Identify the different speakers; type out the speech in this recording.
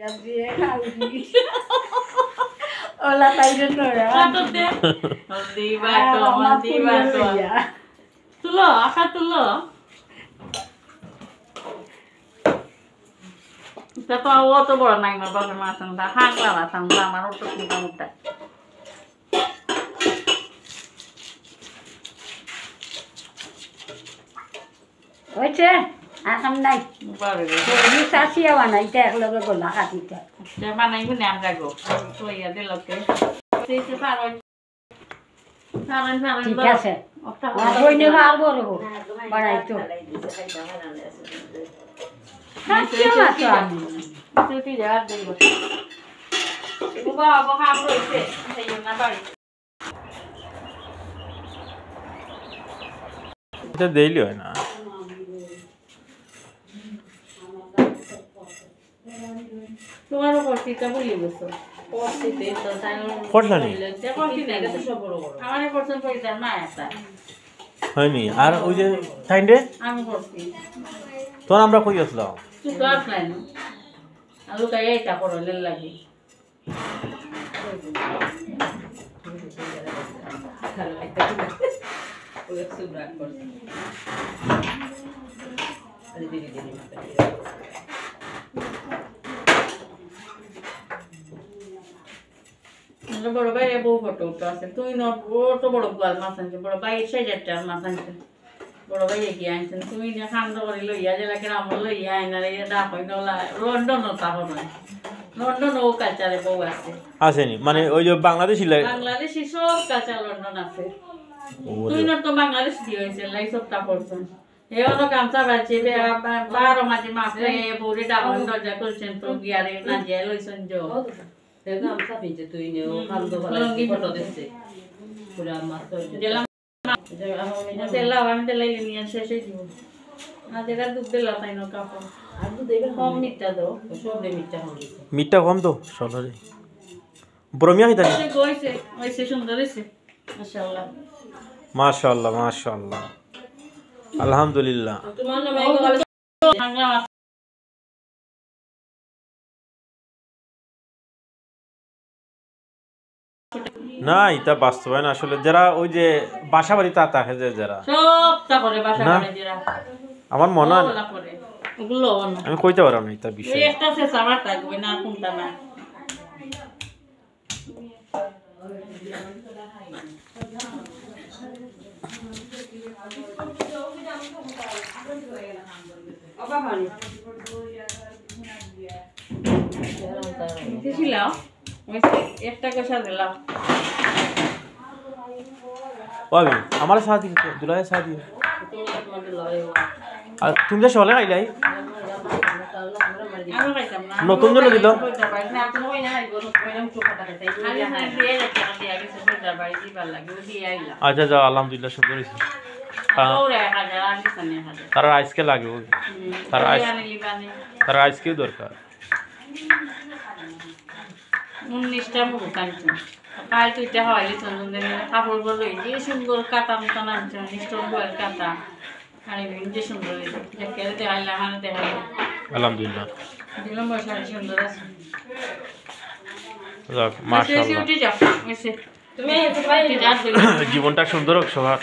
Speaker 1: Hola, Taylor.
Speaker 2: Tulo, aka tulo. Kita tahu tuh bola naik nabak masang dah hang lah masang dah mana tuh muda.
Speaker 1: Oke, akan naik.
Speaker 2: Baru.
Speaker 1: Ini sasi awan naik teh kalau bola hati teh.
Speaker 2: Jangan naik pun yang jago. Tuh ya deh loke. Sisi saron. Saron.
Speaker 1: Tidak sih. Aku ini mau baru. Mana itu? Kasih macam.
Speaker 2: Itu tidak ada. Ibu bawa kamu itu. Saya nak balik.
Speaker 3: এটা daily হয় না
Speaker 2: তোমার করছিটা বলি বসো করছিতে তো তাই
Speaker 3: করছনি
Speaker 2: করছি না এটা সব বড় বড় আমারে করছেন পয়সা না এটা
Speaker 3: হয়নি আর ওই যে টাইম রে
Speaker 2: আমি করছি
Speaker 3: তো আমরা কই আসলাম
Speaker 2: তুই তো আসলাই না আলু কাই এটা করলে লাগি ওই সুব্রা করছে আরে দিদি মাথা বড় ভাই বউ ফটো উঠতে আছে তুই না তো বড় গোয়াল মাছ আনছে বড় ভাই 6000 মাছ আনছে বড় ভাই এগিয়ে আনছেন তুমি না খান্দ করে লইয়া যে লাগে আমার লইয়া আইনারে এটা কই নলা লন্ডন তা হবে লন্ডন ও কালচারে বউ আছে
Speaker 3: আসেনি মানে ওই যে বাংলাদেশি
Speaker 2: বাংলাদেশি সব কালচার লন্ডন আছে তুই না তো বাংলাদেশ দিয়ে হইছে লাই সব তা করছেন এই হলো কামসা বাচ্চে 12 মাঝে মাসে বউরে ডাবল দরজা করছেন তো গিয়ারে না যায় লইছেন জো Tega am sapit tu ini, kam do bala foto desse. Pura maso. Jela jela am tela ini শেষে দিব। না যেটা দুধ দিলা তাই না কাপড়। আর দুধ দেবে কম মিঠা দাও, সব দে মিঠা হবে।
Speaker 3: মিঠা কম তো সলরে। বরমিয়া হিতা নি।
Speaker 2: ওইসে সুন্দর হইছে। মাশাআল্লাহ।
Speaker 3: মাশাআল্লাহ মাশাআল্লাহ। আলহামদুলিল্লাহ।
Speaker 2: তোমার নামে বাংলা
Speaker 3: না এটা বাস্তবায়ন আসলে যারা ওই যে বাসা বাড়িতে থাকে যে যারা
Speaker 2: সবটা করে বাসা বাড়ি যারা
Speaker 3: আমার মনে হয়
Speaker 2: ওগুলো
Speaker 3: আমি কইতে পারব না এটা বিষয়
Speaker 2: এই একটা সে সাবার থাকবে না কোনটা না বাবা ভালো কিছু লাও একটা কষা দিলাম
Speaker 3: ওই আমার সাথী দুলায় সাথী আর তুমি যে সলে আইলাই নতুন জন দিল আচ্ছা যা আলহামদুলিল্লাহ সুন্দর হয়েছে তারা আজকে লাগবে তারা আজকেও দরকার
Speaker 2: 19টা মুখ কাটছে কাল তুইটা হয়লি চন্দন কাপড়গুলো যে সুন্দর কাটা মতন আনছে স্টোন বয়েল কাটা শাড়ি যে সুন্দর দেখে দেখাইলাম মানে দেখাইলাম
Speaker 3: আলহামদুলিল্লাহ
Speaker 2: দিলাম শাড়ি সুন্দর আছে
Speaker 3: মাশাআল্লাহ
Speaker 2: তুমি
Speaker 3: জীবনটা সুন্দর হোক সবার